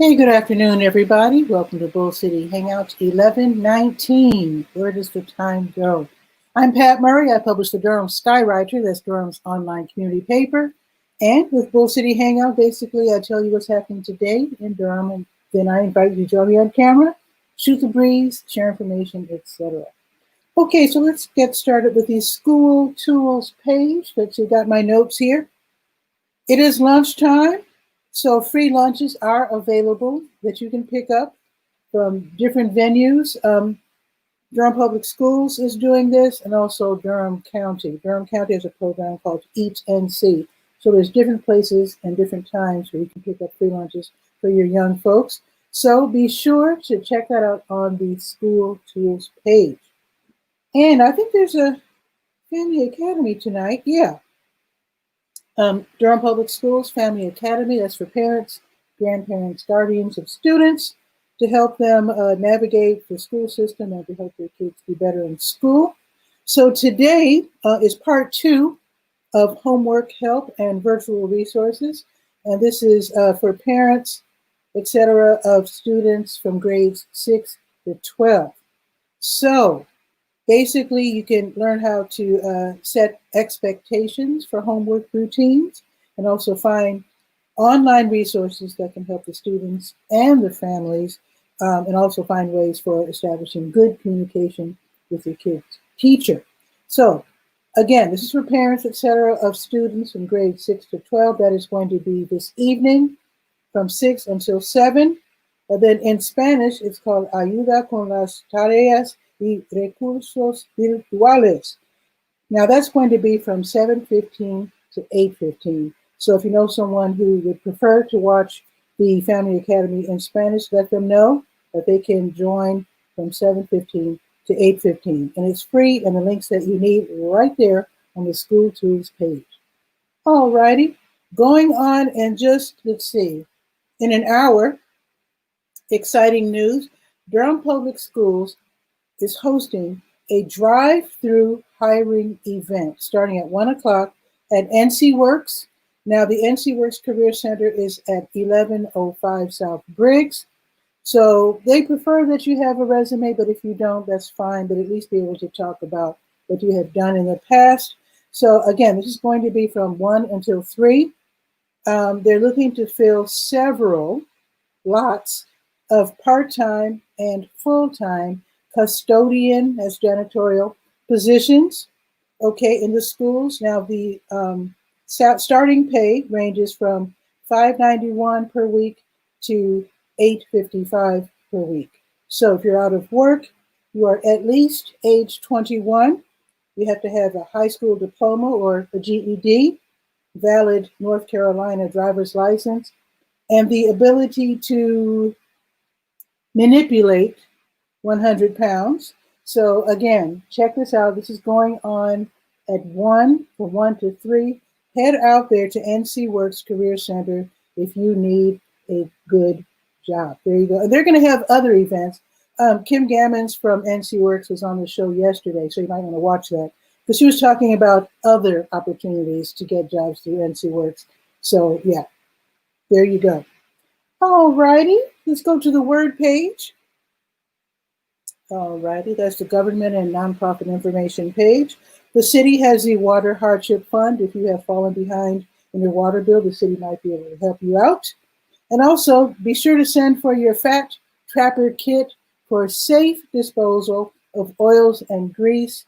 Hey, good afternoon, everybody. Welcome to Bull City Hangouts 1119. Where does the time go? I'm Pat Murray. I publish the Durham Skywriter. That's Durham's online community paper. And with Bull City Hangout, basically, I tell you what's happening today in Durham, and then I invite you to join me on camera, shoot the breeze, share information, etc. Okay, so let's get started with the school tools page. Let's see, got my notes here. It is lunchtime. So free lunches are available that you can pick up from different venues. Durham Public Schools is doing this, and also Durham County. Durham County has a program called Eat and See. So there's different places and different times where you can pick up free lunches for your young folks. So be sure to check that out on the school tools page. And I think there's a Family Academy tonight. Yeah. Durham Public Schools Family Academy, that's for parents, grandparents, guardians of students to help them navigate the school system and to help their kids be better in school. So today is part 2 of homework help and virtual resources. And this is for parents, etc., of students from grades 6 to 12. So basically, you can learn how to set expectations for homework routines and also find online resources that can help the students and the families, and also find ways for establishing good communication with your kid's teacher. So again, this is for parents, etc., of students from grades 6 to 12. That is going to be this evening from 6 until 7. And then in Spanish, it's called Ayuda con las tareas y recursos virtuales. Now that's going to be from 7:15 to 8:15. So if you know someone who would prefer to watch the Family Academy in Spanish, let them know that they can join from 7:15 to 8:15. And it's free, and the links that you need right there on the school tools page. All righty, going on, and just, let's see, in an hour, exciting news, Durham Public Schools is hosting a drive-through hiring event starting at 1 o'clock at NC Works. Now, the NC Works Career Center is at 1105 South Briggs. So they prefer that you have a resume, but if you don't, that's fine, but at least be able to talk about what you have done in the past. So again, this is going to be from 1 until 3. They're looking to fill several lots of part-time and full-time custodian as janitorial positions, okay, in the schools. Now the starting pay ranges from $5.91 per week to $8.55 per week. So if you're out of work, you are at least age 21. You have to have a high school diploma or a GED, valid North Carolina driver's license, and the ability to manipulate 100 pounds. So again, check this out. This is going on at 1 from 1 to 3. Head out there to NC Works Career Center if you need a good job. There you go. And they're going to have other events. Kim Gammons from NC Works was on the show yesterday, so you might want to watch that, because she was talking about other opportunities to get jobs through NC Works. So yeah, there you go. All righty, let's go to the word page. All righty, that's the government and nonprofit information page. The city has the water hardship fund. If you have fallen behind in your water bill, the city might be able to help you out. And also be sure to send for your fat trapper kit for safe disposal of oils and grease.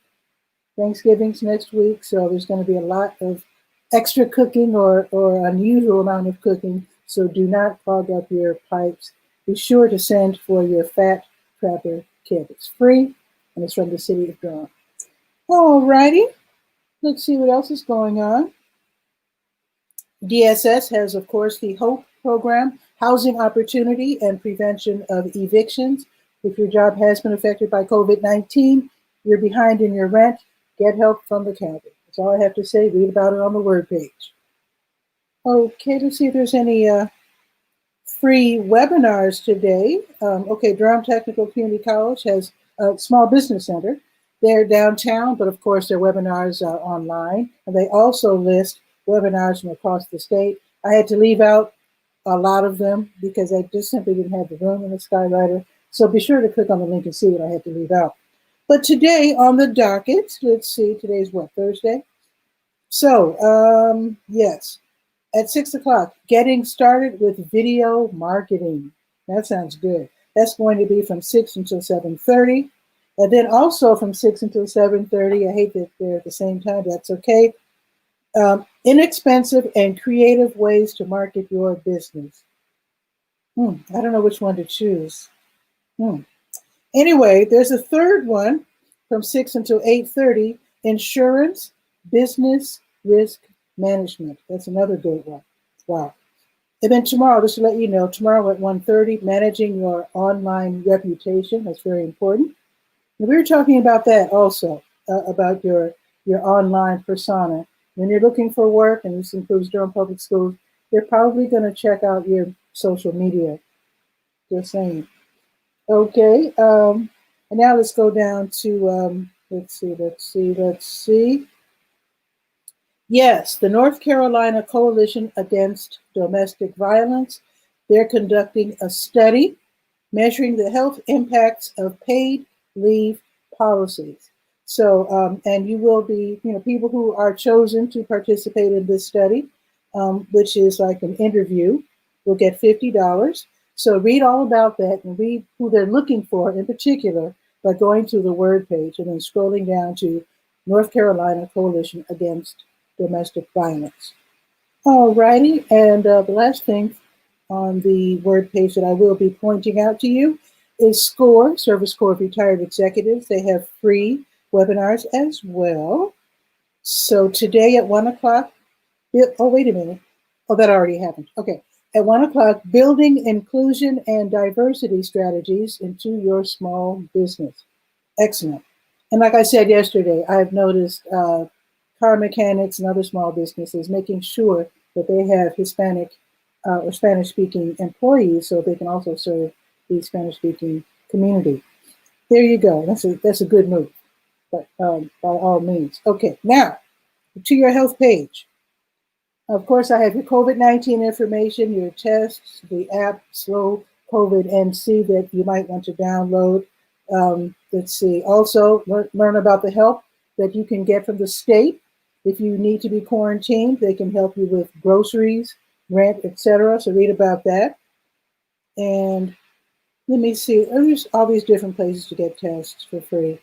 Thanksgiving's next week, so there's going to be a lot of extra cooking or unusual amount of cooking. So do not clog up your pipes. Be sure to send for your fat trapper kit. It's free, and it's from the city of Durham. All righty, let's see what else is going on. DSS has, of course, the HOPE program, Housing Opportunity and Prevention of Evictions. If your job has been affected by COVID-19, you're behind in your rent, get help from the county. That's all I have to say. Read about it on the word page. Okay, let's see if there's any free webinars today. Okay, Durham Technical Community College has a small business center. They're downtown, but of course their webinars are online. And they also list webinars from across the state. I had to leave out a lot of them because I just simply didn't have the room in the Skywriter. So be sure to click on the link and see what I had to leave out. But today on the docket, let's see, today's what, Thursday? So, yes, at 6 o'clock, getting started with video marketing. That sounds good. That's going to be from 6 until 7:30. And then also from 6 until 7:30, I hate that they're at the same time, that's okay. Inexpensive and creative ways to market your business. I don't know which one to choose. Anyway, there's a third one from 6 until 8:30, insurance, business, risk management. That's another good one. Wow. And then tomorrow, just to let you know, tomorrow at 1:30, managing your online reputation. That's very important. And we were talking about that also, about your online persona. When you're looking for work, and this includes Durham Public Schools, they're probably going to check out your social media. Just saying. Okay. And now let's go down to, let's see. Yes, the North Carolina Coalition Against Domestic Violence. They're conducting a study measuring the health impacts of paid leave policies. So, and you will be, people who are chosen to participate in this study, which is like an interview, will get $50. So read all about that and read who they're looking for in particular by going to the word page and then scrolling down to North Carolina Coalition Against Domestic Violence. All righty, and the last thing on the word page that I will be pointing out to you is SCORE, Service Corps of Retired Executives. They have free webinars as well. So today at 1 o'clock, oh, wait a minute. Oh, that already happened. Okay. At 1 o'clock, building inclusion and diversity strategies into your small business. Excellent. And like I said yesterday, I've noticed car mechanics and other small businesses making sure that they have Hispanic or Spanish-speaking employees so they can also serve the Spanish-speaking community. There you go. That's a good move, but by all means. Okay, now to your health page. Of course, I have your COVID-19 information, your tests, the app Slow COVID NC that you might want to download. Let's see. Also, learn about the help that you can get from the state. If you need to be quarantined, they can help you with groceries, rent, etc. So read about that. And let me see. There's all these different places to get tests for free.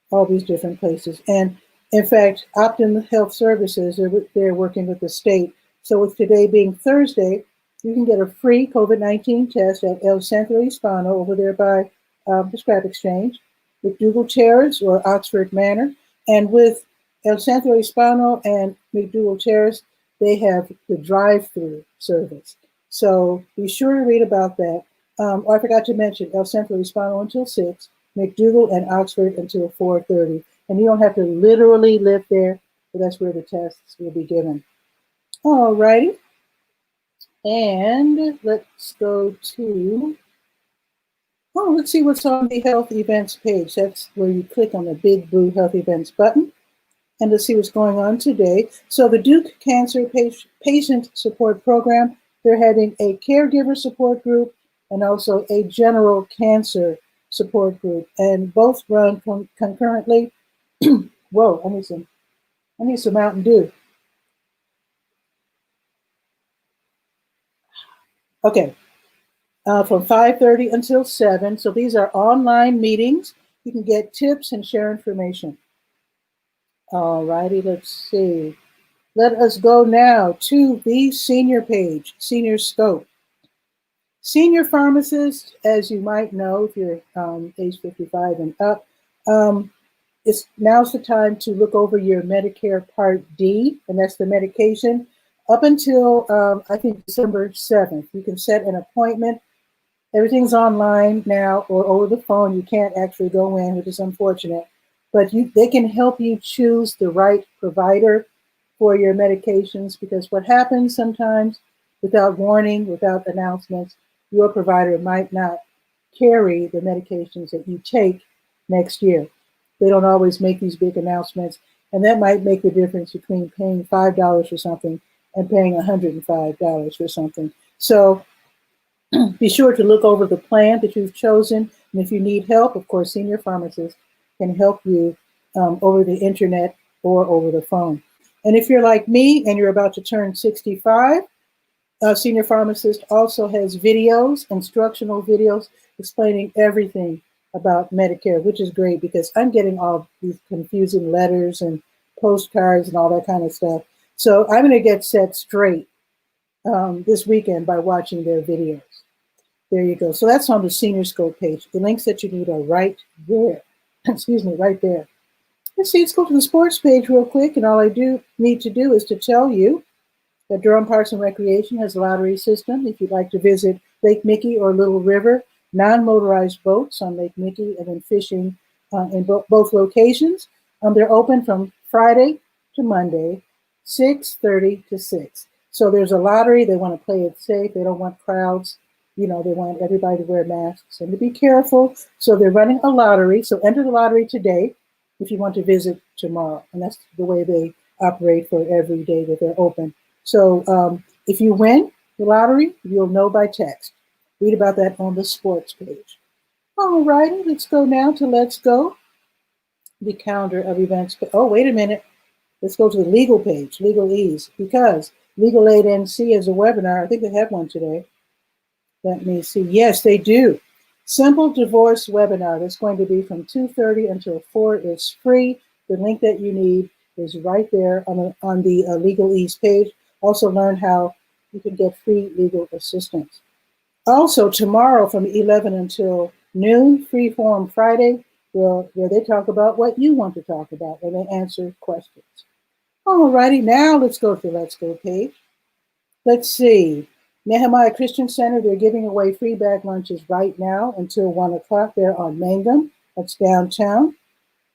All these different places. And in fact, Optum Health Services, they're working with the state. So with today being Thursday, you can get a free COVID-19 test at 𝗕𝗨𝗟𝗟 over there by the Scrap Exchange, with 𝗕𝗨𝗟𝗟 or Oxford Manor. And with 𝗕𝗨𝗟𝗟 and 𝗕𝗨𝗟𝗟, they have the drive-through service. So be sure to read about that. I forgot to mention 𝗕𝗨𝗟𝗟 until 6, McDougal and Oxford until 4:30. And you don't have to literally live there, but that's where the tests will be given. All righty. And let's go to, let's see what's on the health events page. That's where you click on the big blue health events button. And let's see what's going on today. So the Duke Cancer Patient Support Program, they're having a caregiver support group and also a general cancer support group. And both run concurrently. Whoa, I need some Mountain Dew. Okay, from 5:30 until 7. So these are online meetings. You can get tips and share information. All righty, let's see. Let us go now to the senior page, Senior Scope. Senior pharmacists, as you might know, if you're age 55 and up, now's the time to look over your Medicare Part D, and that's the medication, up until, I think, December 7th. You can set an appointment. Everything's online now or over the phone. You can't actually go in, which is unfortunate. But they can help you choose the right provider for your medications, because what happens sometimes, without warning, without announcements, your provider might not carry the medications that you take next year. They don't always make these big announcements, and that might make the difference between paying $5 for something and paying $105 for something. So be sure to look over the plan that you've chosen. And if you need help, of course, senior pharmacists can help you over the internet or over the phone. And if you're like me and you're about to turn 65, Senior Pharmacist also has videos, instructional videos, explaining everything about Medicare, which is great because I'm getting all these confusing letters and postcards and all that kind of stuff. So I'm going to get set straight this weekend by watching their videos. There you go. So that's on the Senior Scope page. The links that you need are right there. Excuse me, right there. Let's see, let's go to the sports page real quick. And all I do need to do is to tell you that Durham Parks and Recreation has a lottery system. If you'd like to visit Lake Mickey or Little River, non-motorized boats on Lake Mickey and then fishing in both locations. They're open from Friday to Monday, 6:30 to 6. So there's a lottery. They want to play it safe. They don't want crowds. You know, they want everybody to wear masks and to be careful. So they're running a lottery. So enter the lottery today if you want to visit tomorrow. And that's the way they operate for every day that they're open. So if you win the lottery, you'll know by text. Read about that on the sports page. All righty, let's go now to Let's Go, the calendar of events. Oh, wait a minute. Let's go to the legal page, Legalese, because Legal Aid NC is a webinar. I think they have one today. Let me see. Yes, they do. Simple Divorce webinar. That's going to be from 2:30 until 4. It's free. The link that you need is right there on the Legalese page. Also learn how you can get free legal assistance. Also tomorrow from 11 until noon, Freeform Friday, where they talk about what you want to talk about and they answer questions. All righty, now let's go to the Let's Go page. Let's see. Nehemiah Christian Center, they're giving away free bag lunches right now until 1 o'clock. They're on Mangum. That's downtown.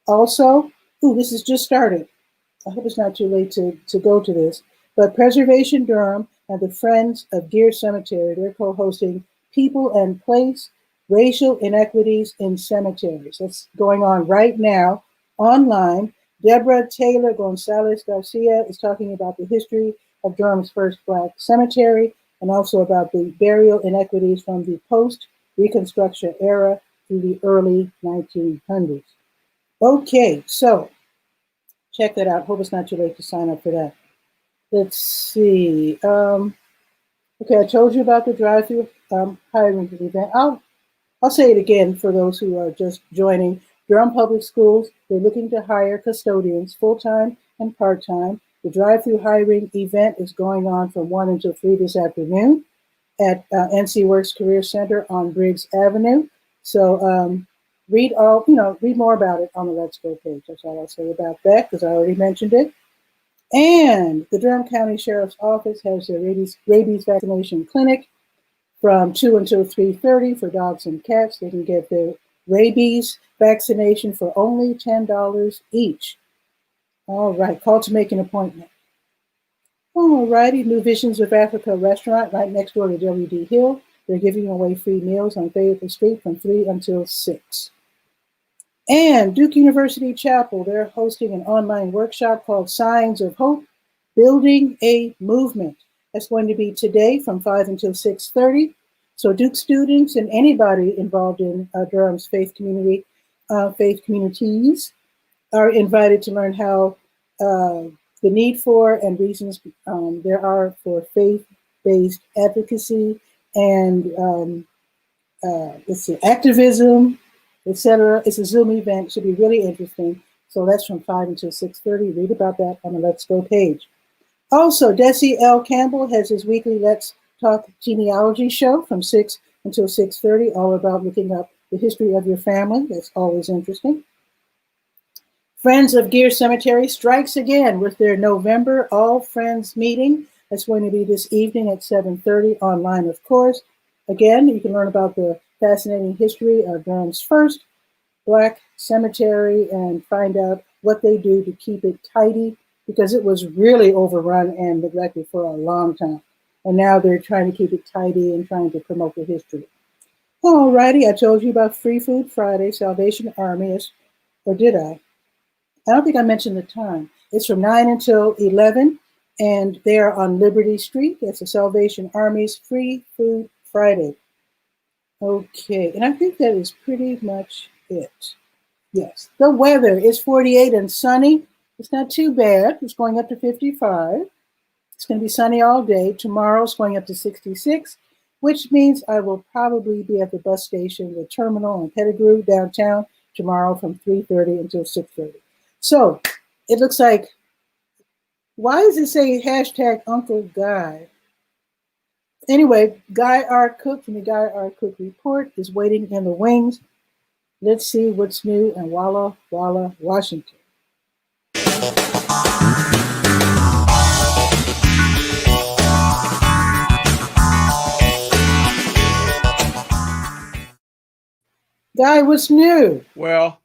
Also, this is just started. I hope it's not too late to go to this. But Preservation Durham and the Friends of 𝗕𝗨𝗟𝗟 Cemetery, they're co-hosting People and Place, Racial Inequities in Cemeteries. That's going on right now online. 𝗕𝗨𝗟𝗟 𝗖𝗜𝗧𝗬 is talking about the history of Durham's first Black cemetery and also about the burial inequities from the post-Reconstruction era through the early 1900s. Okay, so check that out. Hope it's not too late to sign up for that. Let's see. Okay, I told you about the drive-through hiring event. I'll say it again for those who are just joining. Durham Public Schools, they're looking to hire custodians, full-time and part-time. The drive-through hiring event is going on from 1 until 3 this afternoon at NC Works Career Center on Briggs Avenue. So read more about it on the Let's Go page. That's all I'll say about that because I already mentioned it. And the Durham County Sheriff's Office has their rabies vaccination clinic from 2 until 3:30 for dogs and cats. They can get their rabies vaccination for only $10 each. All right, call to make an appointment. All righty, New Visions of Africa restaurant right next door to W.D. Hill. They're giving away free meals on Fayetteville Street from 3 until 6. And Duke University Chapel, they're hosting an online workshop called Signs of Hope, Building a Movement. That's going to be today from 5 until 6:30. So Duke students and anybody involved in Durham's faith communities are invited to learn how the need for and reasons there are for faith-based advocacy and activism, etc. It's a Zoom event. It should be really interesting. So that's from 5 until 6:30. Read about that on the Let's Go page. Also, Desi L. Campbell has his weekly Let's Talk Genealogy show from 6 until 6:30, all about looking up the history of your family. That's always interesting. Friends of 𝗕𝗓𝗟 Cemetery strikes again with their November All Friends meeting. That's going to be this evening at 7:30 online, of course. Again, you can learn about the fascinating history of Durham's first Black cemetery and find out what they do to keep it tidy because it was really overrun and neglected for a long time. And now they're trying to keep it tidy and trying to promote the history. All righty, I told you about Free Food Friday, Salvation Army, or did I? I don't think I mentioned the time. It's from 9 until 11, And they are on Liberty Street. That's the Salvation Army's Free Food Friday. Okay, and I think that is pretty much it. Yes, the weather is 48 and sunny. It's not too bad. It's going up to 55. It's going to be sunny all day. Tomorrow's going up to 66, which means I will probably be at the bus station, the terminal in Pettigrew downtown tomorrow from 3:30 until 6:30. So it looks like, why does it say hashtag Uncle Guy? Anyway, Guy R. Cook from the Guy R. Cook Report is waiting in the wings. Let's see what's new in Walla Walla, Washington. Guy, what's new? Well,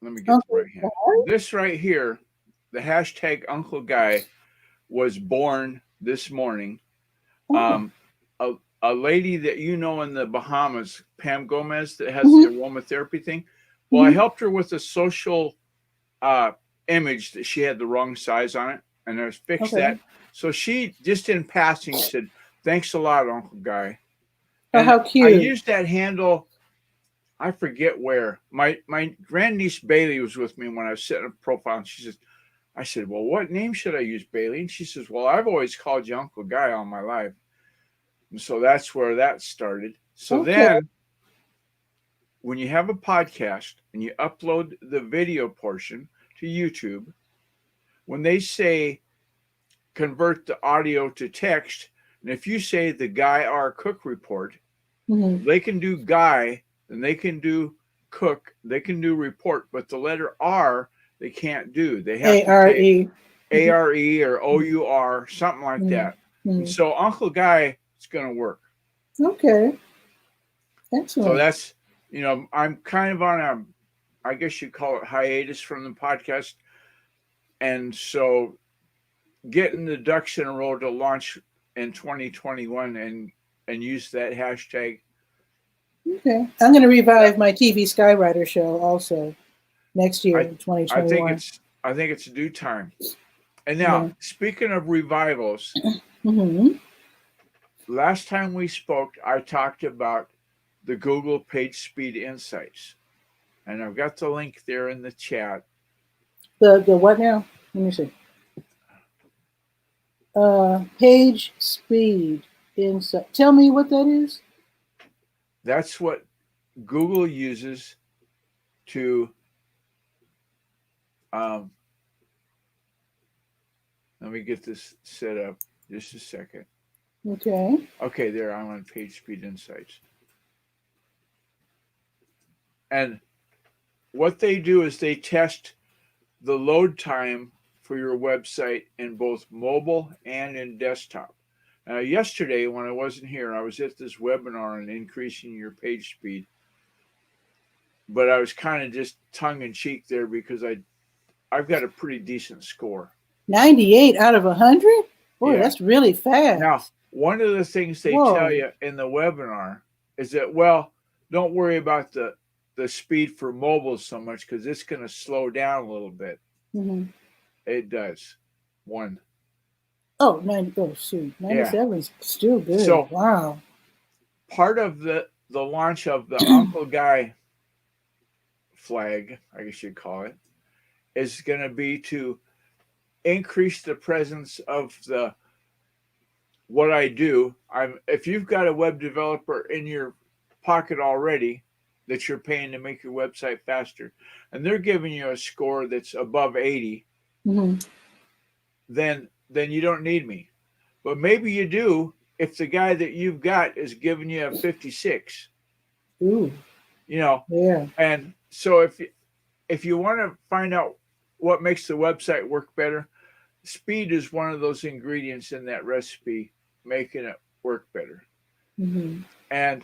let me get right here. This right here, the hashtag Uncle Guy, was born this morning. Oh. A lady that you know in the Bahamas, Pam Gomez, that has the aromatherapy thing. Well, I helped her with a social image that she had the wrong size on it, and I fixed that. So she just in passing said, "Thanks a lot, Uncle Guy." Oh, how cute! I used that handle. I forget where. My grandniece Bailey was with me when I was setting up a profile, and she says, "I said, well, what name should I use, Bailey?" And she says, "Well, I've always called you Uncle Guy all my life." And so that's where that started. So then when you have a podcast and you upload the video portion to YouTube, when they say convert the audio to text, and if you say the Guy R. Cook Report, they can do Guy and they can do Cook, they can do report, but the letter R they can't do. They have A-R-E. A-R-E or O-U-R, something like that. And so Uncle Guy is going to work. Okay. Excellent. So that's, you know, I'm kind of on a, I guess you call it hiatus from the podcast. And so getting the ducks in a row to launch in 2021 and use that hashtag. Okay. I'm going to revive my TV Skywriter show also next year, 2021. I think it's due time. And now, speaking of revivals, last time we spoke, I talked about the Google Page Speed Insights. And I've got the link there in the chat. The what now? Let me see. Page Speed Insight. Tell me what that is. That's what Google uses to let me get this set up just a second. Okay, there I'm on Page Speed Insights. And what they do is they test the load time for your website in both mobile and in desktop. Now, yesterday when I wasn't here, I was at this webinar on increasing your page speed. But I was kind of just tongue-in-cheek there because I've got a pretty decent score. 98 out of 100? Boy, that's really fast. Now, one of the things they tell you in the webinar is that, well, don't worry about the speed for mobile so much because it's going to slow down a little bit. It does. One. Oh, 97 is still good. So, wow. Part of the launch of the Uncle Guy flag, I guess you'd call it, is going to be to increase the presence of what I do. If you've got a web developer in your pocket already that you're paying to make your website faster, and they're giving you a score that's above 80, then you don't need me. But maybe you do if the guy that you've got is giving you a 56. Ooh. You know. Yeah. And so if you want to find out what makes the website work better, speed is one of those ingredients in that recipe, making it work better. And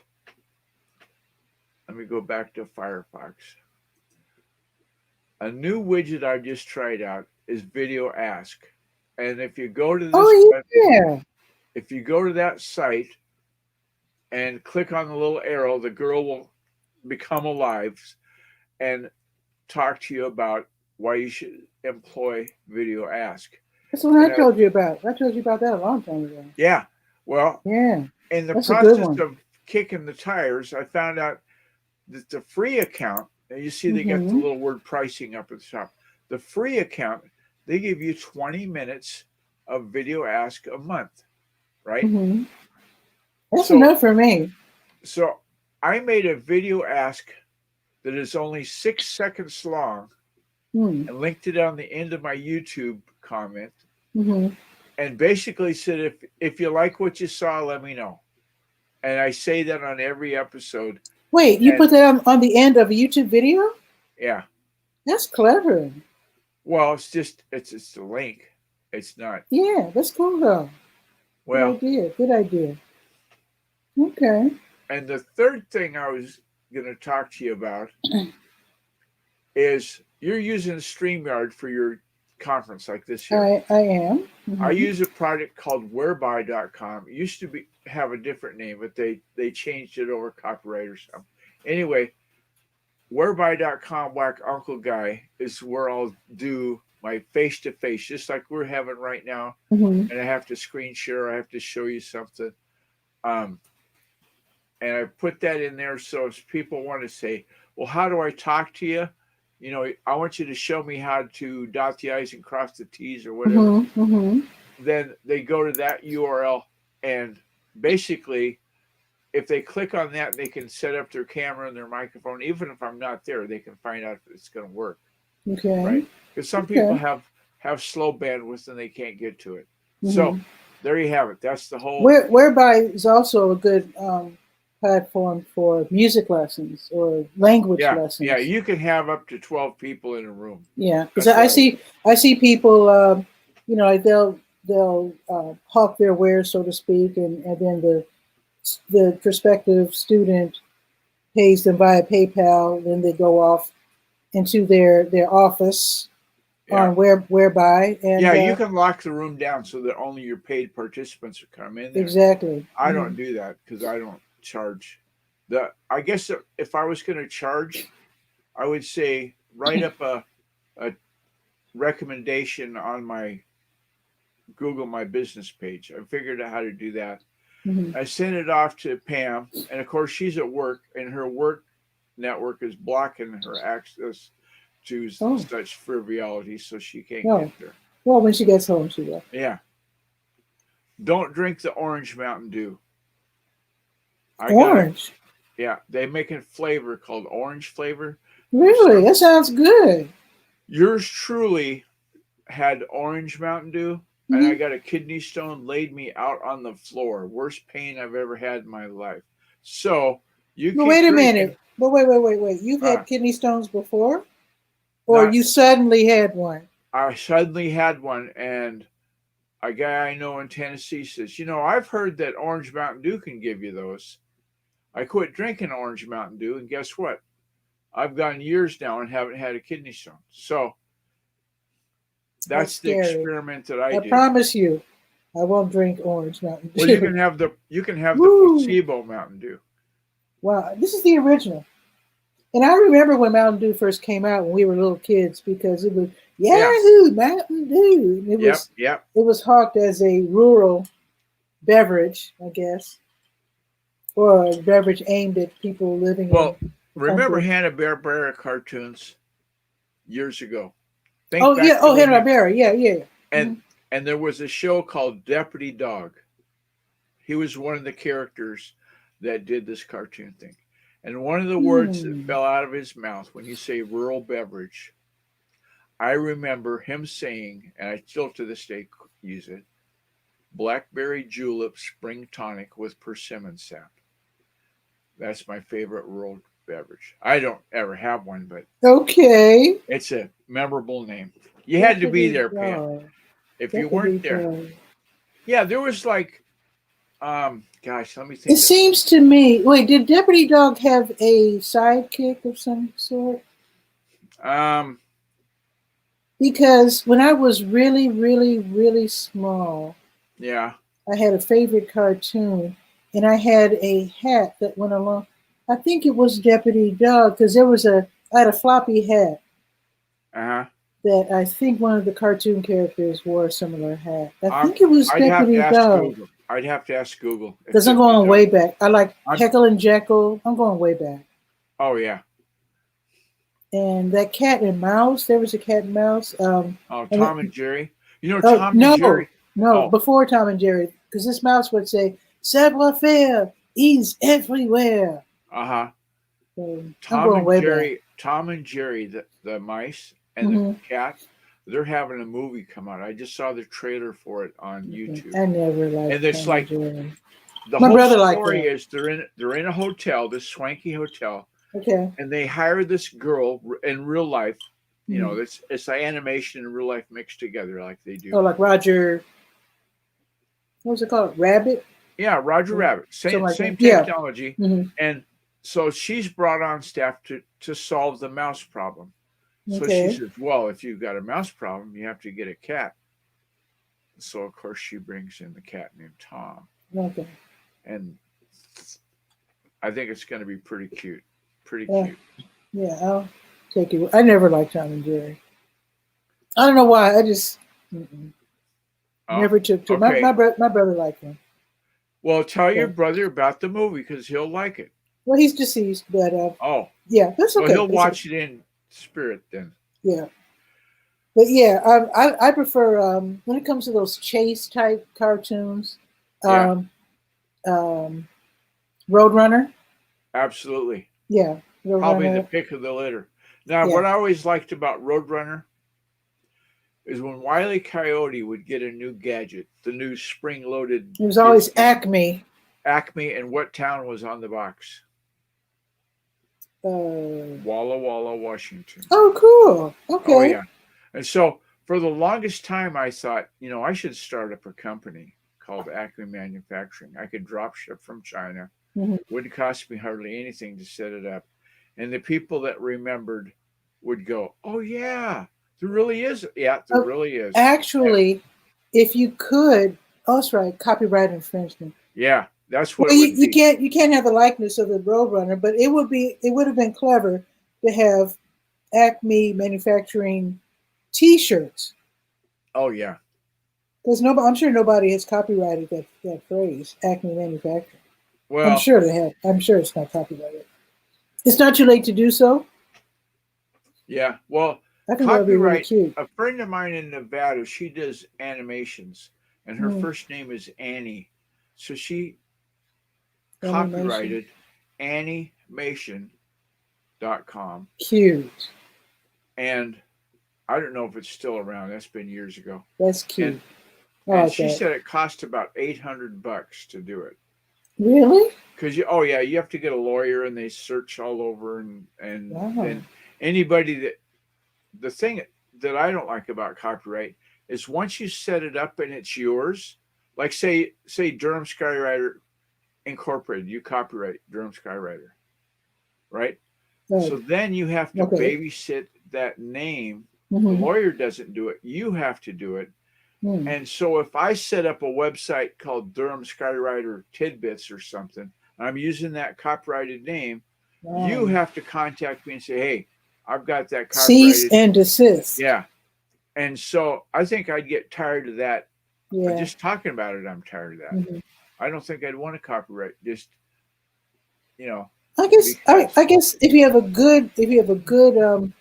let me go back to Firefox. A new widget I just tried out is Video Ask. And if you go to this if you go to that site and click on the little arrow, the girl will become alive and talk to you about why you should employ Video Ask. That's what I And told you about. I told you about that a long time ago. yeah, well, Yeah, in the that's a good process one. of kicking the tires, I found out that the free account, and you see they got the Mm-hmm. little word pricing up at the top. The free account, they give you 20 minutes of video ask a month, right? Mm-hmm. That's So enough for me. so I made a video ask that is only 6 seconds long Mm. and linked it on the end of my YouTube comment Mm-hmm. and basically said if you like what you saw, let me know. And I say that on every episode. Wait, you And put that on the end of a YouTube video? yeah, That's clever. well, it's the link. It's not Yeah, that's cool though. Good well. idea. Good idea. Okay. And the third thing I was going to talk to you about is you're using StreamYard for your conference like this here. I am. I Mm-hmm. use a product called 𝗕𝗚𝗧𝗬. It used to have a different name, but they changed it over copyright or something. Anyway, 𝗕𝗚𝗧𝗬 Whack Uncle Guy is where I'll do my face-to-face, just like we're having right now. Mm-hmm. And I have to screen share. I have to show you something. And I put that in there so if people want to say, well, how do I talk to you? You know, I want you to show me how to dot the I's and cross the T's or whatever. Mm-hmm. Mm-hmm. Then they go to that URL and basically if they click on that, they can set up their camera and their microphone. Even if I'm not there, they can find out if it's going to work. Okay. Right? Because some people have slow bandwidth and they can't get to it. Mm-hmm. So there you have it. That's the whole. 𝗕𝗚𝗧𝗬 is also a good platform for music lessons or language lessons. Yeah, you can have up to 12 people in a room. Yeah, because I see people, you know, like they'll hawk their wares, so to speak, and then the prospective student pays them via PayPal. Then they go off into their office on 𝗕𝗚𝗧𝗬. And you can lock the room down so that only your paid participants will come in there. Exactly. I don't do that because I don't charge. I guess if I was going to charge, I would say write up a recommendation on my Google My Business page. I figured out how to do that. Mm-hmm. I sent it off to Pam, and of course she's at work, and her work network is blocking her access to such frivolity, so she can't get there. Well, when she gets home, she will. Yeah. Don't drink the orange Mountain Dew. Orange? Yeah, they make a flavor called orange flavor. Really? That sounds good. Yours truly had orange Mountain Dew, mm-hmm. and I got a kidney stone, laid me out on the floor. Worst pain I've ever had in my life. So you can wait a minute. But wait. You've had kidney stones before? Or you suddenly had one? I suddenly had one, and a guy I know in Tennessee says, you know, I've heard that orange Mountain Dew can give you those. I quit drinking orange Mountain Dew, and guess what? I've gone years now and haven't had a kidney stone. So that's the experiment that I did. I promise you, I won't drink orange Mountain Dew. Well, you can have the placebo Mountain Dew. Wow, this is the original. And I remember when Mountain Dew first came out when we were little kids because it was Yahoo Mountain Dew. It was hawked as a rural beverage, I guess, or a beverage aimed at people living. Well, remember Hanna-Barbera cartoons years ago? Hanna-Barbera, yeah. And there was a show called Deputy Dog. He was one of the characters that did this cartoon thing. And one of the words that fell out of his mouth when you say rural beverage, I remember him saying, and I still to this day use it, blackberry julep spring tonic with persimmon sap. That's my favorite rural beverage. I don't ever have one, but okay, it's a memorable name. You had to be there, Pam. If you weren't there, there was like, gosh, let me think. It seems to me. Wait, did Deputy Dog have a sidekick of some sort? Because when I was really, really, really small, I had a favorite cartoon, and I had a hat that went along. I think it was Deputy Dog because I had a floppy hat. that I think one of the cartoon characters wore a similar hat. I I'm- think it was I'd have Deputy to ask Dove. Google. I'd have to ask Google. if Because I'm it- going it- way back. I like I'm- Jekyll and Jekyll. I'm going way back. Oh yeah. And that cat and mouse. There was a cat and mouse. Oh, and Tom it- and Jerry. You know Oh, Tom no, and Jerry. no, Oh. before Tom and Jerry, because this mouse would say savoir-faire is everywhere. Uh-huh. So I'm Tom going and way Jerry. Tom and Jerry, the mice and the Mhm. cat. They're having a movie come out. I just saw the trailer for it on back. YouTube. I never liked And it's Tom like- and Jerry. The My whole brother liked story that. is they're in a hotel, this swanky hotel, Okay. and they hire this girl in real life. You know, Mhm. it's animation and real life mixed together like they do. Oh, like Roger. What was it called? Rabbit. Yeah, Roger Mhm. Rabbit, Something like same that. Yeah. technology, Mhm. and so she's brought on staff to solve the mouse problem. So Okay. she says, "Well, if you've got a mouse problem, you have to get a cat." So of course she brings in the cat named Tom, Okay. and I think it's going to be pretty cute. Pretty Yeah. cute. Yeah, I'll take it. I never liked Tom and Jerry. I don't know why. I just Oh, never took to. okay. My brother liked him. Well, tell your Yeah. brother about the movie because he'll like it. Well, he's deceased, but Oh, yeah, that's okay. well, he'll That's watch it in spirit then. Yeah, but yeah, I prefer when it comes to those chase type cartoons, Yeah. Roadrunner. Absolutely. Yeah, Probably the Roadrunner. pick of the litter. Now, Yeah. what I always liked about Roadrunner is when Wile E. Coyote would get a new gadget, the new spring-loaded. It was always disc gun. Acme. Acme, and what town was on the box? Walla Walla, Washington. Oh, cool. Okay. Oh yeah. And so for the longest time, I thought, I should start up a company called Acme Manufacturing. I could drop ship from China. Mhm. Wouldn't cost me hardly anything to set it up. And the people that remembered would go, "Oh yeah, there really is. Yeah, there Oh, really is." Actually, if you could, oh, that's right, copyright infringement. Yeah, that's what Well, it would you be. can't have the likeness of the Roadrunner, but it would have been clever to have Acme manufacturing T-shirts, Oh yeah. because I'm sure nobody has copyrighted that phrase, Acme manufacturing. I'm Well, sure they have. I'm sure it's not copyrighted. It's not too late to do so. yeah. Well, I think that would be really copyright. cute. A friend of mine in Nevada, she does animations, and her Mm. first name is Annie. So she Animation. copyrighted animation.com. Cute. And I don't know if it's still around. That's been years ago. That's cute. I And like she that. said it cost about $800 to do it. Really? Because you have to get a lawyer and they search all over and Wow. anybody the thing that I don't like about copyright is once you set it up and it's yours, like say Durham Skywriter Incorporated, you copyright Durham Skywriter, right? Right. So then you have to Okay. babysit that name. Mhm. The lawyer doesn't do it. You have to do it. Mm. And so if I set up a website called Durham Skywriter Tidbits or something, and I'm using that copyrighted name, Wow. you have to contact me and say, "Hey, I've got that Cease copyrighted." and desist. Yeah. And so I think I'd get tired of that. Yeah. Just talking about it, I'm tired of that. Mhm. I don't think I'd want to copyright. Just, I guess because- I guess if you have a good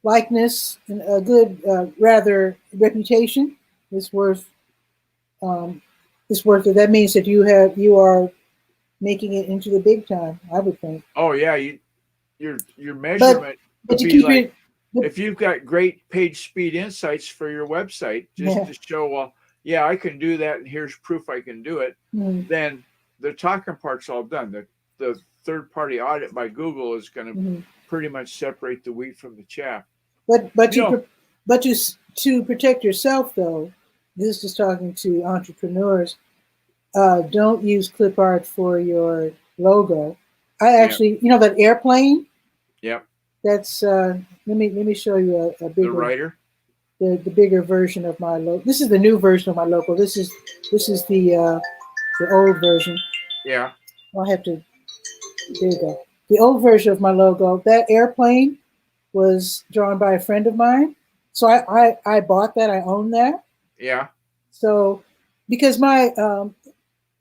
likeness and a good rather reputation, it's worth it. That means that you are making it into the big time, I would think. oh yeah, your measurement But would you be keep like, it. if you've got great page speed insights for your website, just Yeah. to show, well, yeah, I can do that, and here's proof I can do it. Mm, Then the talking part's all done. The third party audit by Google is going to mhm. pretty much separate the wheat from the chaff. But You know- to protect yourself though, this is talking to entrepreneurs. Don't use clip art for your logo. I actually, that airplane. Yep. That's let me show you a The bigger writer. the bigger version of my logo. This is the new version of my logo. This is the old version. Yeah. I'll have to. There you go. The old version of my logo. That airplane was drawn by a friend of mine. So I bought that. I own that. Yeah. So because my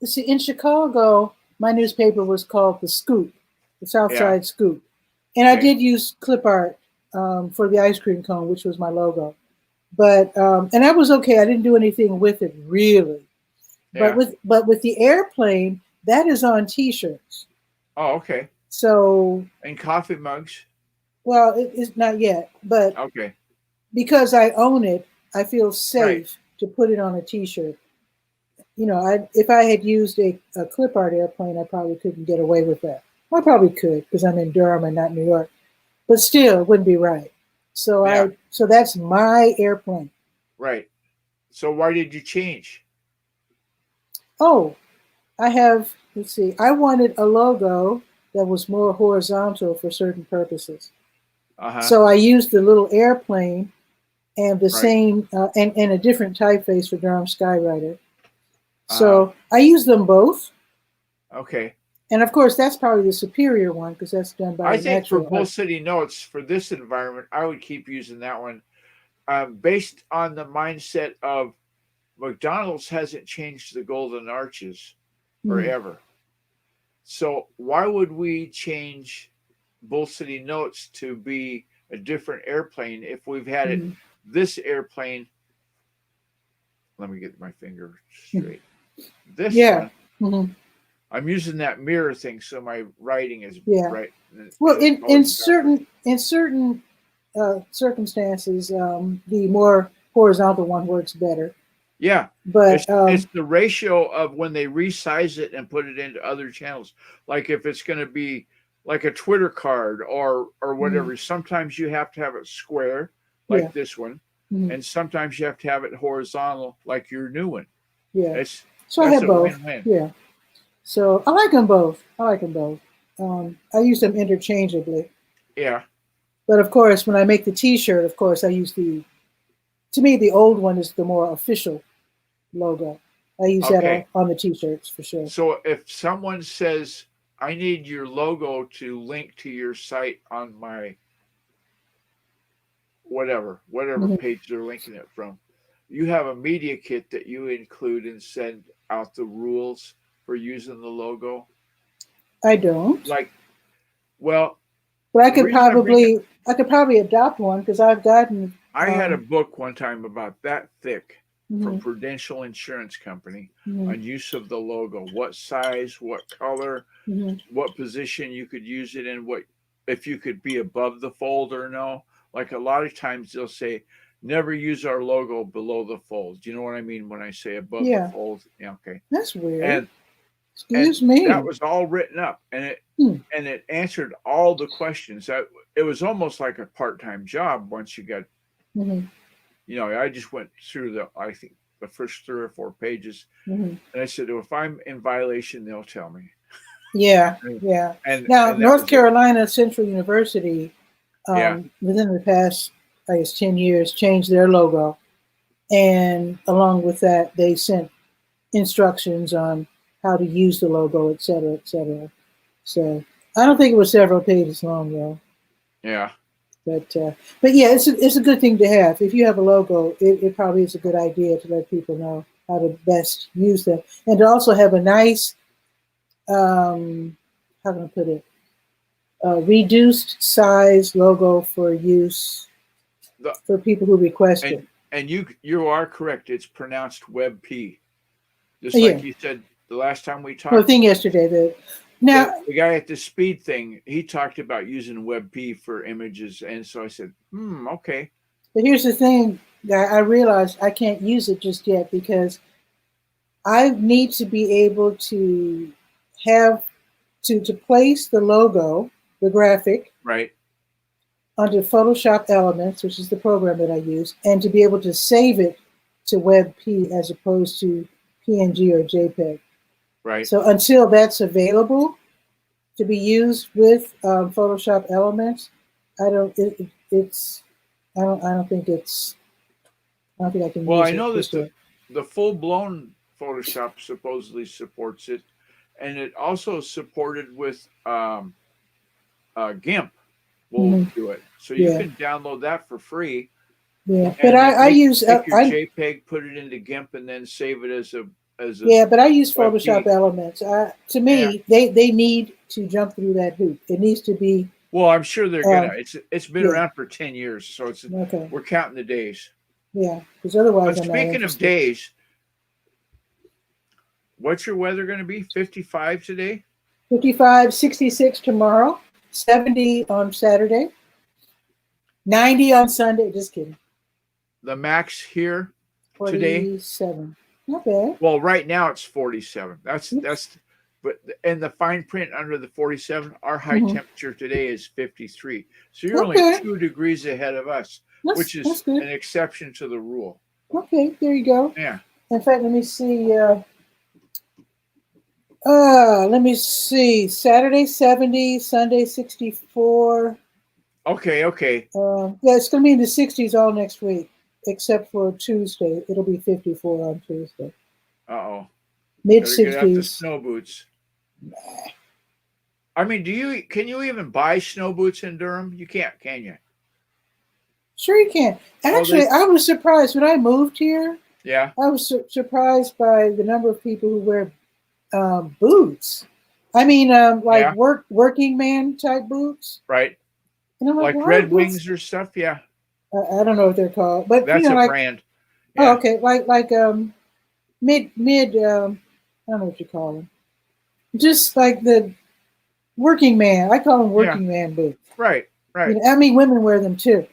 see, in Chicago, my newspaper was called the Scoop, the South Yeah. Side Scoop, and I Okay. did use clip art for the ice cream cone, which was my logo. But and that was okay. I didn't do anything with it really. Yeah. But with the airplane, that is on T-shirts. Oh, okay. So And coffee mugs. well, it's not yet, but Okay. because I own it, I feel Right. safe to put it on a T-shirt. You know, if I had used a clip art airplane, I probably couldn't get away with that. I probably could because I'm in Durham and not New York, but still, it wouldn't be right. So Yeah. so that's my airplane. Right. So why did you change? Oh, I have. Let's see. I wanted a logo that was more horizontal for certain purposes. Uh-huh. So I used the little airplane and the Right. same and a different typeface for Durham Skywriter. Uh-huh. So I use them both. Okay. And of course, that's probably the superior one because that's done by I an think for actual Bull art. City Notes, for this environment, I would keep using that one. Based on the mindset of McDonald's hasn't changed the golden arches Mm, forever. So why would we change Bull City Notes to be a different airplane if we've had it mm, this airplane? Let me get my finger mm. straight. This Yeah. one, Hmm. I'm using that mirror thing so my writing is Yeah. right. Well, It's in going backwards. certain circumstances, the more horizontal one works better. Yeah, But it's the ratio of when they resize it and put it into other channels. Like if it's going to be like a Twitter card or mm, whatever. Sometimes you have to have it square, yeah. like this one, Hmm. and sometimes you have to have it horizontal, like your new one. Yeah. It's So I that's have a both. win-win. Yeah. So I like them both. I like them both. I use them interchangeably. Yeah. But of course, when I make the T-shirt, of course, I use to me, the old one is the more official logo. I use that Okay. on the T-shirts for sure. So if someone says, "I need your logo to link to your site on my whatever Hmm. page they're linking it from," you have a media kit that you include and send out the rules for using the logo. I don't, Like, well, but the reason I bring it, I could probably adopt one because I've gotten. I had a book one time about that thick from Mhm, Prudential Insurance Company mhm, on use of the logo, what size, what color, mhm. what position you could use it in, what if you could be above the fold or no. Like a lot of times they'll say, never use our logo below the fold. Do you know what I mean when I say above the Yeah, fold? Yeah, okay. that's weird. And Excuse that me. was all written up Hmm. and it answered all the questions. That it was almost like a part-time job once you got, Mhm, I just went through I think the first 3 or 4 pages mhm. and I said, well, if I'm in violation, they'll tell me. Yeah, And yeah. and, Now, and that North was it. Carolina Central University, Yeah. within the past, I guess, 10 years, changed their logo. And along with that, they sent instructions on how to use the logo, et cetera, et cetera. So I don't think it was several pages long, though. Yeah. But yeah, it's a good thing to have. If you have a logo, it probably is a good idea to let people know how to best use them, and to also have a nice, how can I put it, reduced size logo for use The for people who request it. and you are correct. It's pronounced Web P. Just Yeah, like you said the last time we well, talked. thing yesterday that The now, the guy at the speed thing, he talked about using Web P for images, and so I said, okay. but here's the thing that I realized I can't use it just yet because I need to be able to have to place the logo, the graphic, Right. onto Photoshop Elements, which is the program that I use, and to be able to save it to WebP as opposed to PNG or JPEG. Right. So until that's available to be used with Photoshop Elements, I don't. It's. I don't think it's. I don't think I can Well, I use it know that just yet. the full blown Photoshop supposedly supports it, and it also supported with GIMP will Hmm. do it. So you Yeah. can download that for free Yeah, but And then I use take your I JPEG, put it into GIMP, and then save it as a yeah, but I use Photoshop WebP. Elements. To Yeah. me, they need to jump through that hoop. It needs to be Well, I'm sure they're gonna. It's been yeah. around for 10 years, so Okay. we're counting the days. Yeah, because otherwise But I'm not speaking of interested. days, what's your weather going to be? 55 today? 55, 66 tomorrow, 70 on Saturday, 90 on Sunday. Just kidding. The max here today? 47. Not bad. Well, right now it's 47. But in the fine print under the 47, our high temperature today is 53. So you're only Okay. 2 degrees ahead of us, which is That's good. an exception to the rule. Okay, there you go. Yeah. In fact, let me see. Let me see. Saturday 70, Sunday 64. Okay. Yeah, it's going to be in the 60s all next week, except for Tuesday. It'll be 54 on Tuesday. Uh-oh. Mid Better get out the 60s. snow boots. I mean, can you even buy snow boots in Durham? You can't, can you? Sure you can. Actually, I was surprised when I moved here. Yeah. I was surprised by the number of people who wear boots. I mean, like working man type boots. Right. And I'm like Red Wings or stuff. Yeah. I don't know what they're called, but that's you know, a like, brand. Yeah. Oh, okay. Like mid I don't know what you call them. Just like the working man. I call them working man boots. Right. You know, I mean, women wear them too.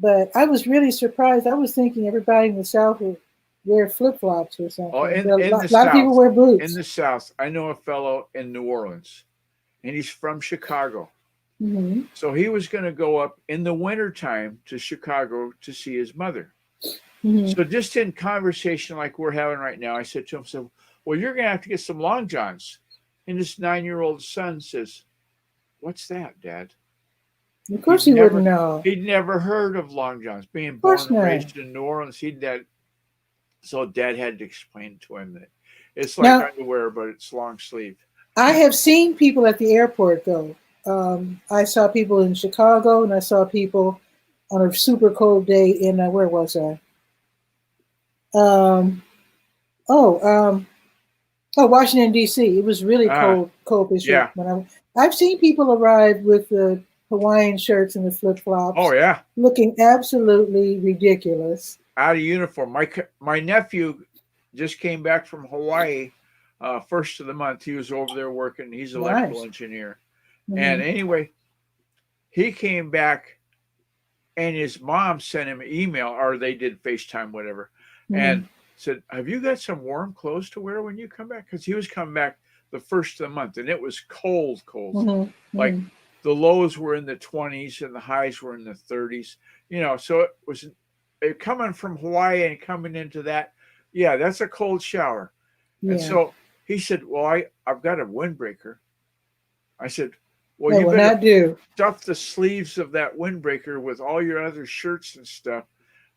But I was really surprised. I was thinking everybody in the South would wear flip-flops or something. Oh, in a the lot South, of people wear boots. In the South, I know a fellow in New Orleans, and he's from Chicago. Mm-hmm. So he was going to go up in the wintertime to Chicago to see his mother. Mm-hmm. So just in conversation like we're having right now, I said to him, "So, well, you're going to have to get some long johns." And his 9-year-old son says, "What's that, Dad?" Of course he wouldn't know. He'd never heard of long johns. Being born and raised in New Orleans, so Dad had to explain to him that it's like underwear, but it's long sleeve. I have seen people at the airport, though. I saw people in Chicago, and I saw people on a super cold day in, where was I? Washington, D.C. It was really cold this year. I've seen people arrive with the Hawaiian shirts and the flip-flops. Oh, yeah. Looking absolutely ridiculous. Out of uniform. My nephew just came back from Hawaii first of the month. He was over there working. He's an electrical engineer. Mm-hmm. And anyway, he came back and his mom sent him an email, or they did FaceTime, whatever, and said, "Have you got some warm clothes to wear when you come back?" Because he was coming back the first of the month, and it was cold. Like the lows were in the 20s and the highs were in the 30s. You know, so it was coming from Hawaii and coming into that. Yeah, that's a cold shower. Yeah. And so he said, "Well, I've got a windbreaker." I said, "Well, you better stuff the sleeves of that windbreaker with all your other shirts and stuff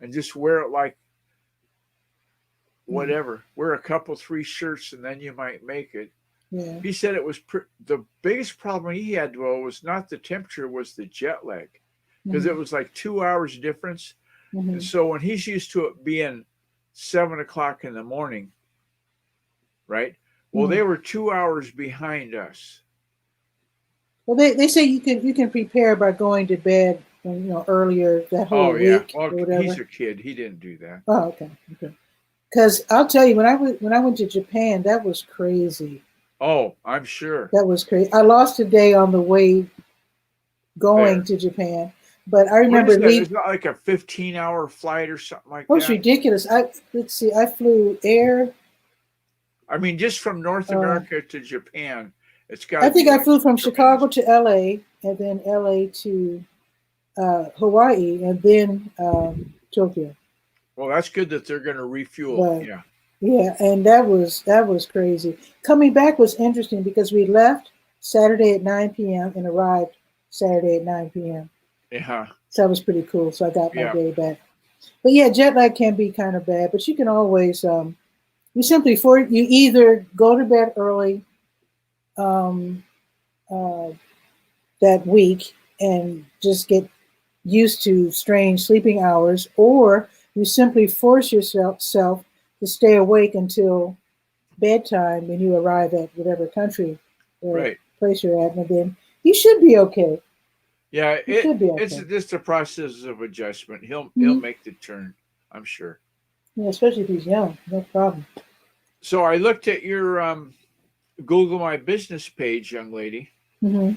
and just wear it like whatever. Wear a couple, 3 shirts, and then you might make it." Yeah. He said it was the biggest problem he had, though, was not the temperature, was the jet lag, because it was like 2 hours difference. And so when he's used to it being 7 o'clock in the morning, right? Well, they were 2 hours behind us. Well, they say you can prepare by going to bed, earlier that whole week. Well, or whatever. He's a kid. He didn't do that. Oh, okay. Because I'll tell you, when I went to Japan, that was crazy. Oh, I'm sure. That was crazy. I lost a day on the way going to Japan, but I remember leaving. It's not like a 15-hour flight or something like that. Oh, it's ridiculous. Let's see. I flew air. I mean, just from North America to Japan, it's got. I think I flew from Chicago to L.A. and then L.A. to Hawaii and then Tokyo. Well, that's good that they're going to refuel. But, yeah, and that was crazy. Coming back was interesting because we left Saturday at 9 p.m. and arrived Saturday at 9 p.m. Yeah. So that was pretty cool. So I got my day back. But yeah, jet lag can be kind of bad, but you can always you either go to bed early that week and just get used to strange sleeping hours, or you simply force yourself to stay awake until bedtime when you arrive at whatever country or Right. place you're at, and then you should be okay. Yeah, You should be it's okay. just a process of adjustment. He'll Mhm. make the turn, I'm sure. Yeah, especially if he's young, no problem. So I looked at your Google My Business page, young lady. Hmm.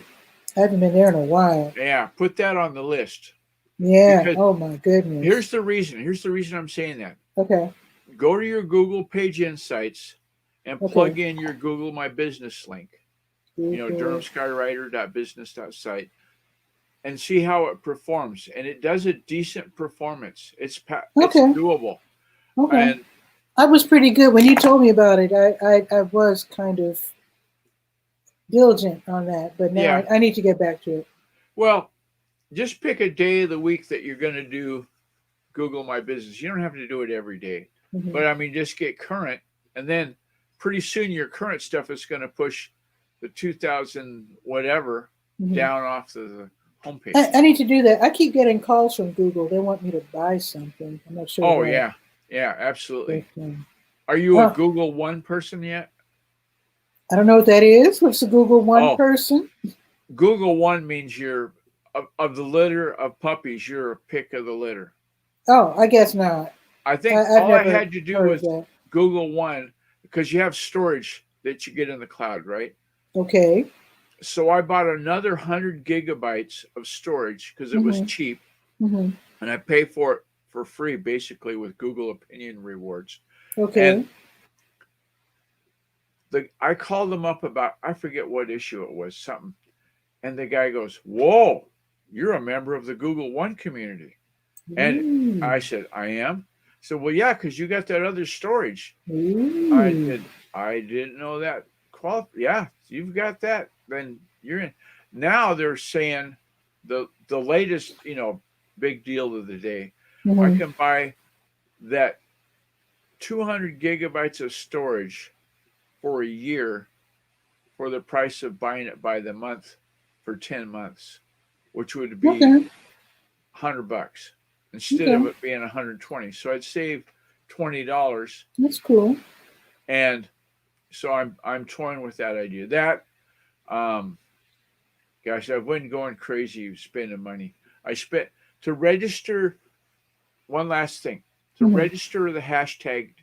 I haven't been there in a while. Yeah, put that on the list Yeah. because Oh my goodness. here's the reason. Here's the reason I'm saying that. Okay. Go to your Google Page Insights and Okay. plug in your Google My Business link. Google. DurhamSkyWriter.business.site, and see how it performs. And it does a decent performance. It's Okay. doable. Okay. And I was pretty good when you told me about it. I was kind of diligent on that, but now yeah, I need to get back to it. well, just pick a day of the week that you're going to do Google My Business. You don't have to do it every day, Mhm. but I mean, just get current, and then pretty soon your current stuff is going to push the 2000 whatever Mhm. down off the homepage. I need to do that. I keep getting calls from Google. They want me to buy something. I'm not sure. Oh what. yeah, absolutely. But, Are you a Google One person yet? I don't know what that is. What's the Google One Oh. person? Google One means you're of the litter of puppies. You're a pick of the litter. Oh, I guess not. I think I've all I never had to do heard was of that. Google One because you have storage that you get in the cloud, right? Okay. So I bought another 100 gigabytes of storage because it was Mhm. cheap, Mhm. and I pay for it for free, basically with Google Opinion rewards. Okay. And I called them up about, I forget what issue it was, something, and the guy goes, "Whoa, you're a member of the Google One community." And Ooh. I said, "I am." So, well, yeah, because you got that other storage. Ooh. I didn't know that. Yeah, you've got that. Then you're in. Now they're saying the latest, big deal of the day. Mhm. I can buy that 200 gigabytes of storage for a year for the price of buying it by the month for 10 months, which would be Okay. $100 instead Okay. of it being 120. So I'd save $20. That's cool. And so I'm toying with that idea. That gosh, I've been going crazy spending money. I spent to register. One last thing, to Mhm. register the hashtag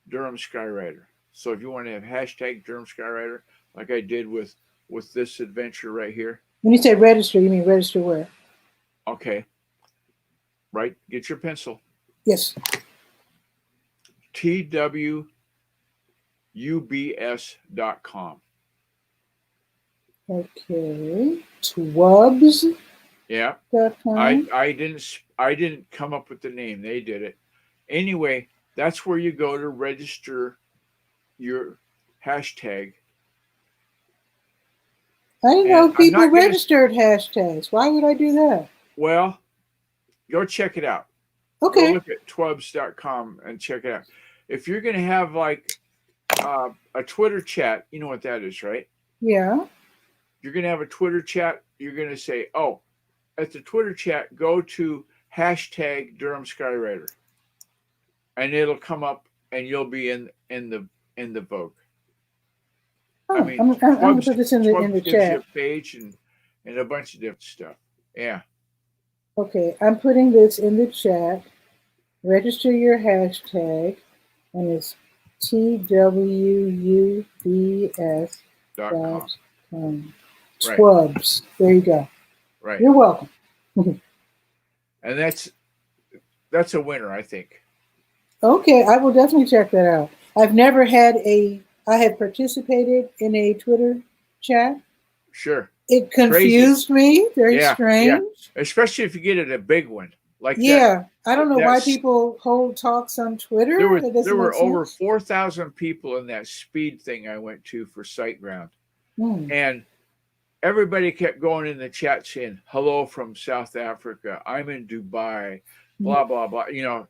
Durham Skywriter. So if you want to have hashtag Durham Skywriter, like I did with this adventure right here. When you say register, you mean register where? Okay. Right. Get your pencil. Yes. TWUBS.com. Okay. Twubs.com. Yeah. I didn't come up with the name. They did it. Anyway, that's where you go to register your hashtag. I didn't know people registered hashtags. Why would I do that? Well, go check it out. Okay. Go look at twubs.com and check it out. If you're going to have like a Twitter chat, you know what that is, right? Yeah. You're going to have a Twitter chat. You're going to say, oh, at the Twitter chat, go to hashtag Durham Skywriter, and it'll come up, and you'll be in the vogue. Oh, I mean, I'm gonna put this in the gives chat. you a page and a bunch of different stuff. Yeah. Okay, I'm putting this in the chat. Register your hashtag, and it's TWUBS.com. Right. Twubs. There you go. Right. You're welcome. And that's a winner, I think. Okay, I will definitely check that out. I've never had I have participated in a Twitter chat. Sure. It confused me. Very strange. Yeah. Especially if you get it a big one. Like I don't know why people hold talks on Twitter. There were over 4,000 people in that speed thing I went to for SiteGround. And everybody kept going in the chat saying, "Hello from South Africa. I'm in Dubai," blah, blah, blah, And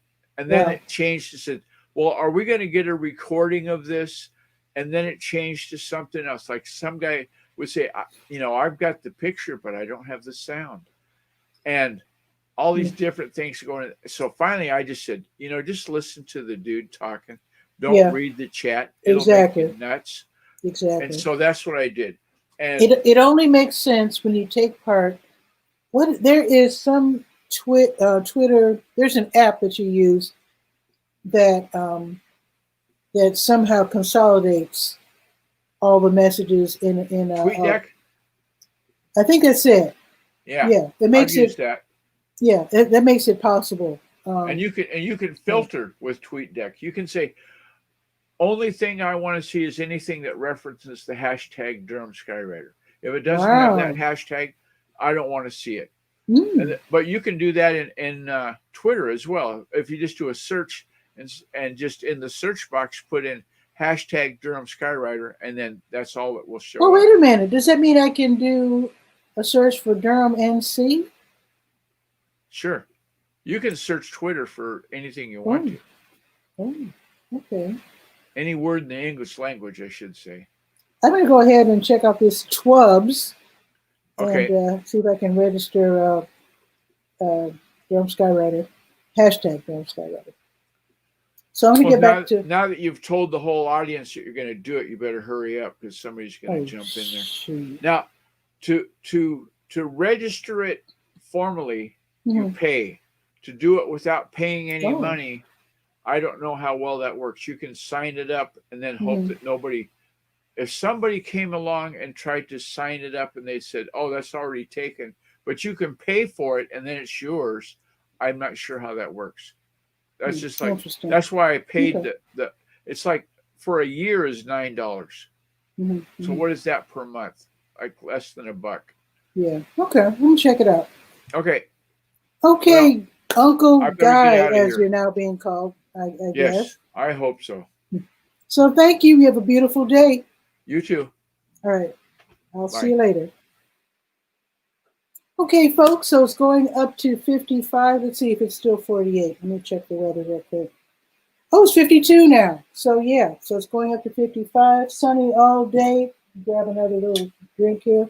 then it changed to said, "Well, are we going to get a recording of this?" And then it changed to something else. Like some guy would say, "I've got the picture, but I don't have the sound." And all these different things going. So finally, I just said, just listen to the dude talking. Don't read the chat. It'll make you nuts. Exactly. And so that's what I did. And it only makes sense when you take part. There is some Twitter. There's an app that you use that that somehow consolidates all the messages in TweetDeck. I think that's it. Yeah. Yeah. It makes I've used that. Yeah, that makes it possible. And you can filter with TweetDeck. You can say, only thing I want to see is anything that references the hashtag Durham Skywriter. If it doesn't have that hashtag, I don't want to see it. But you can do that in Twitter as well. If you just do a search and just in the search box put in hashtag Durham Skywriter, and then that's all that will show. Oh, wait a minute. Does that mean I can do a search for Durham NC? Sure. You can search Twitter for anything you want to. Oh, okay. Any word in the English language, I should say. I'm going to go ahead and check out this 𝗕𝗏𝗧 and see if I can register Durham Skywriter, hashtag Durham Skywriter. So I'm going to get back to... Now that you've told the whole audience that you're going to do it, you better hurry up because somebody's going to jump in there. Shoot. Now, to register it formally, you pay. To do it without paying any money, I don't know how well that works. You can sign it up and then hope that nobody... If somebody came along and tried to sign it up and they said, oh, that's already taken, but you can pay for it and then it's yours, I'm not sure how that works. That's just like, that's why I paid the it's like for a year is $9. So what is that per month? Like less than $1. Yeah. Okay. Let me check it out. Okay. Okay. Well, Uncle Guy, as here. you're now being called, I guess. Yes, I hope so. So thank you. You have a beautiful day. You too. All right. I'll see you later. Okay, folks, so it's going up to 55. Let's see if it's still 48. Let me check the weather real quick. Oh, it's 52 now. So, yeah, so it's going up to 55. Sunny all day. Grab another little drink here.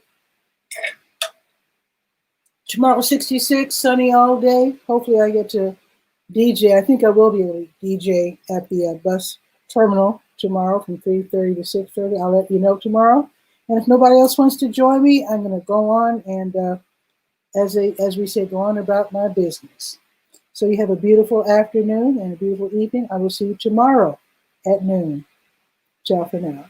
Tomorrow, 66, sunny all day. Hopefully I get to DJ. I think I will be able to DJ at the bus terminal tomorrow from 3:30 to 6:30. I'll let you know tomorrow. And if nobody else wants to join me, I'm going to go on and, as we say, go on about my business. So you have a beautiful afternoon and a beautiful evening. I will see you tomorrow at noon. Ciao for now.